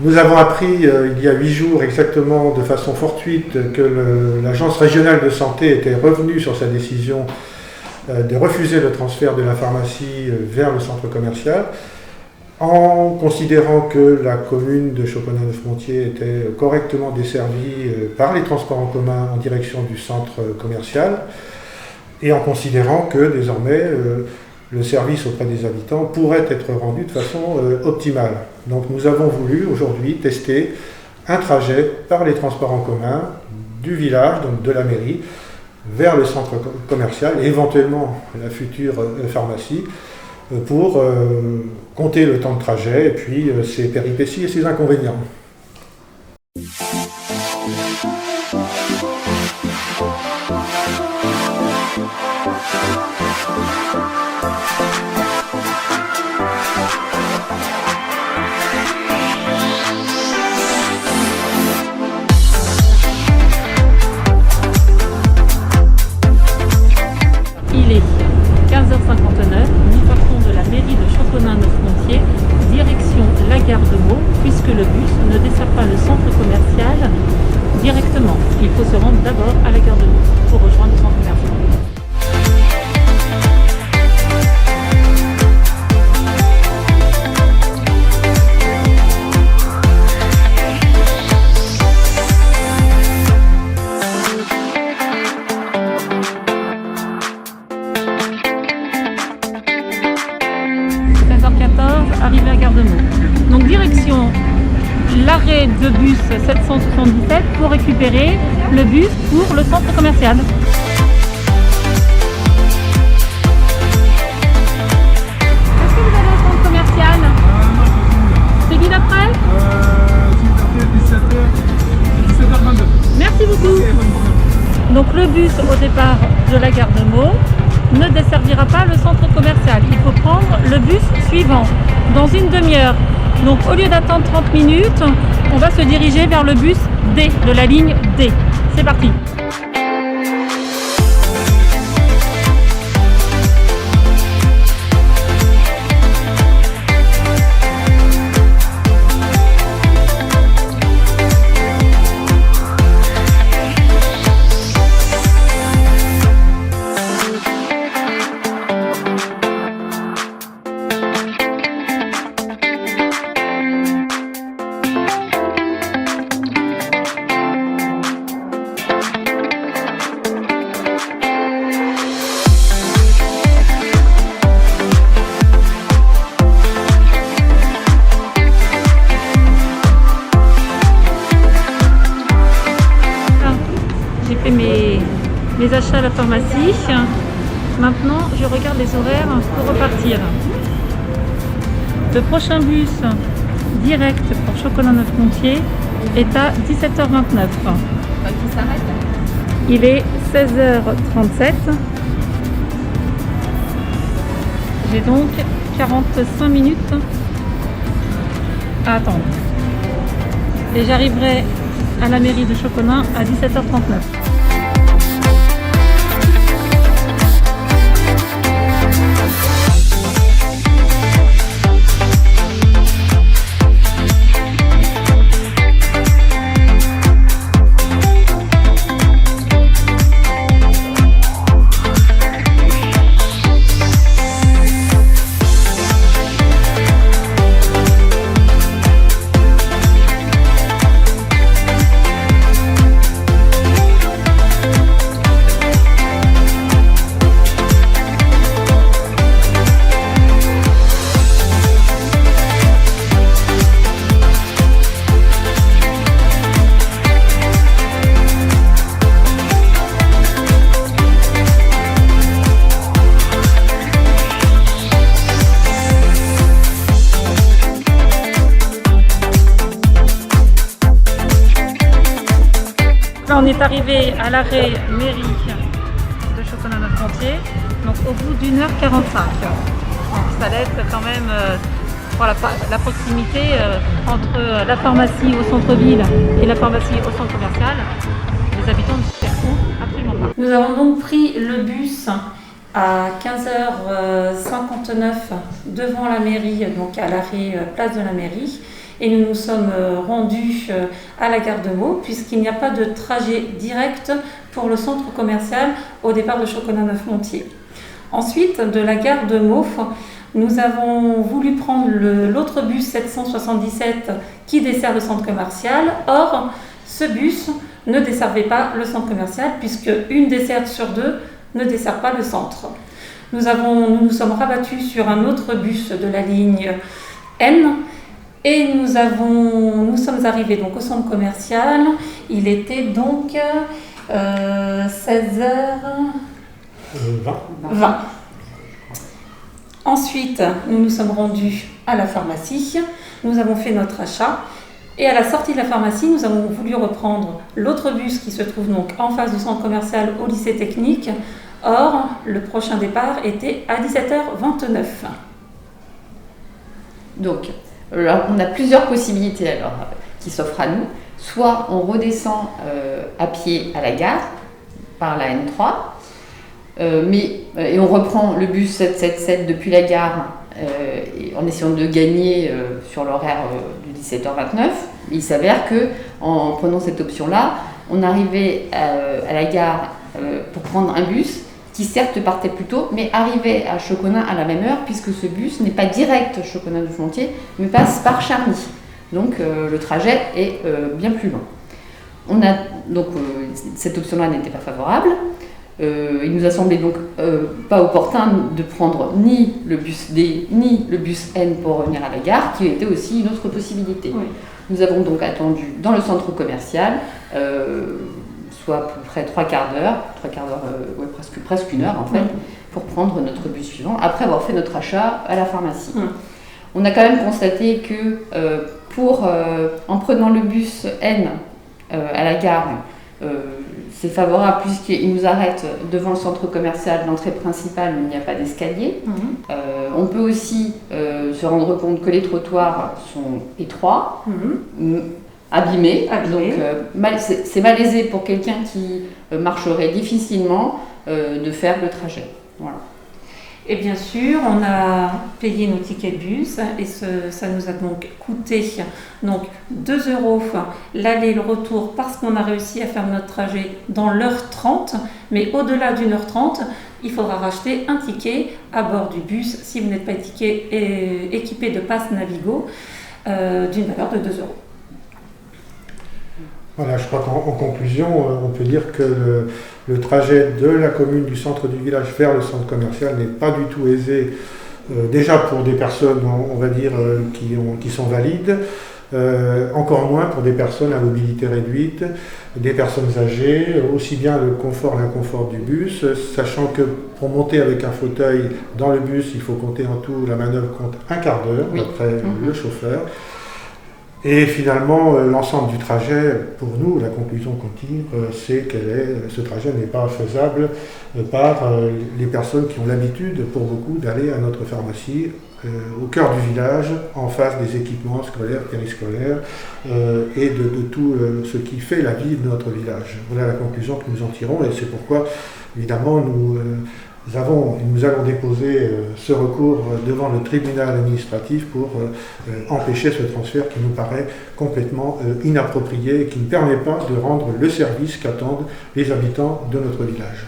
Nous avons appris il y a 8 jours exactement de façon fortuite que l'Agence régionale de santé était revenue sur sa décision de refuser le transfert de la pharmacie vers le centre commercial en considérant que la commune de Choconin-le-Frontier était correctement desservie par les transports en commun en direction du centre commercial et en considérant que désormais le service auprès des habitants pourrait être rendu de façon optimale. Donc nous avons voulu aujourd'hui tester un trajet par les transports en commun du village, donc de la mairie, vers le centre commercial et éventuellement la future pharmacie pour compter le temps de trajet et puis ses péripéties et ses inconvénients. Il est 15h59, nous partons de la mairie de Choconin-le-Frontier, direction la gare de Meaux, puisque le bus ne dessert pas le centre commercial directement. Il faut se rendre d'abord à la gare de Meaux pour rejoindre le centre commercial. Arrivé à Gare de Meaux. Donc direction l'arrêt de bus 777 pour récupérer le bus pour le centre commercial. Est-ce que vous allez au centre commercial? C'est qui d'après? 17h22. Merci beaucoup. Donc le bus au départ de la Gare de Meaux ne desservira pas le centre commercial. Il faut prendre le bus suivant dans une demi-heure. Donc au lieu d'attendre 30 minutes, on va se diriger vers le bus D, de la ligne D. C'est parti. Mes achats à la pharmacie. Maintenant, je regarde les horaires pour repartir. Le prochain bus direct pour Choconin-le-Frontier est à 17h29. Il est 16h37. J'ai donc 45 minutes à attendre. Et j'arriverai à la mairie de Choconin à 17h39. On est arrivé à l'arrêt mairie de Choconin-le-Frontier, donc au bout d'1h45. Donc ça laisse quand même voilà, la proximité entre la pharmacie au centre-ville et la pharmacie au centre commercial. Les habitants ne se retrouvent absolument pas. Nous avons donc pris le bus à 15h59 devant la mairie, donc à l'arrêt place de la mairie. et nous nous sommes rendus à la gare de Meaux, puisqu'il n'y a pas de trajet direct pour le centre commercial au départ de Chocolat-Neuf-Montier. Ensuite, de la gare de Meaux, nous avons voulu prendre l'autre bus 777 qui dessert le centre commercial. Or, ce bus ne desservait pas le centre commercial puisque une desserte sur deux ne dessert pas le centre. Nous nous sommes rabattus sur un autre bus de la ligne N et nous sommes arrivés donc au centre commercial. Il était donc 16h20. Ensuite, nous nous sommes rendus à la pharmacie, nous avons fait notre achat et à la sortie de la pharmacie, nous avons voulu reprendre l'autre bus qui se trouve donc en face du centre commercial au lycée technique. Or, le prochain départ était à 17h29. Donc, on a plusieurs possibilités qui s'offrent à nous. Soit on redescend à pied à la gare par la N3, et on reprend le bus 777 depuis la gare en essayant de gagner sur l'horaire du 17h29. Il s'avère qu'en prenant cette option-là, on arrivait à la gare pour prendre un bus qui certes partait plus tôt, mais arrivait à Choconin à la même heure, puisque ce bus n'est pas direct Choconin-Neuf-Montier, mais passe par Charny. Donc le trajet est bien plus long. Cette option-là n'était pas favorable. Il nous a semblé donc pas opportun de prendre ni le bus D ni le bus N pour revenir à la gare, qui était aussi une autre possibilité. Oui. Nous avons donc attendu dans le centre commercial, soit à peu près 3 quarts d'heure, presque une heure en fait, pour prendre notre bus suivant, après avoir fait notre achat à la pharmacie. On a quand même constaté que en prenant le bus N à la gare, c'est favorable puisqu'il nous arrête devant le centre commercial, l'entrée principale où il n'y a pas d'escalier. On peut aussi se rendre compte que les trottoirs sont étroits, abîmés. Donc c'est malaisé pour quelqu'un qui marcherait difficilement de faire le trajet. Voilà. Et bien sûr, on a payé nos tickets de bus et ça nous a donc coûté 2 € l'aller et le retour parce qu'on a réussi à faire notre trajet dans l'heure 30. Mais au-delà d'une heure 30, il faudra racheter un ticket à bord du bus si vous n'êtes pas équipé de passe Navigo d'une valeur de 2 €. Voilà, je crois qu'en conclusion, on peut dire que le trajet de la commune du centre du village vers le centre commercial n'est pas du tout aisé, déjà pour des personnes, on va dire, qui sont valides, encore moins pour des personnes à mobilité réduite, des personnes âgées, aussi bien le confort l'inconfort du bus, sachant que pour monter avec un fauteuil dans le bus, il faut compter en tout, la manœuvre compte un quart d'heure, d'après le chauffeur. Et finalement, l'ensemble du trajet, pour nous, la conclusion qu'on tire, c'est que ce trajet n'est pas faisable par les personnes qui ont l'habitude, pour beaucoup, d'aller à notre pharmacie au cœur du village, en face des équipements scolaires, périscolaires, et de tout ce qui fait la vie de notre village. Voilà la conclusion que nous en tirons, et c'est pourquoi, évidemment, nous allons déposer ce recours devant le tribunal administratif pour empêcher ce transfert qui nous paraît complètement inapproprié et qui ne permet pas de rendre le service qu'attendent les habitants de notre village.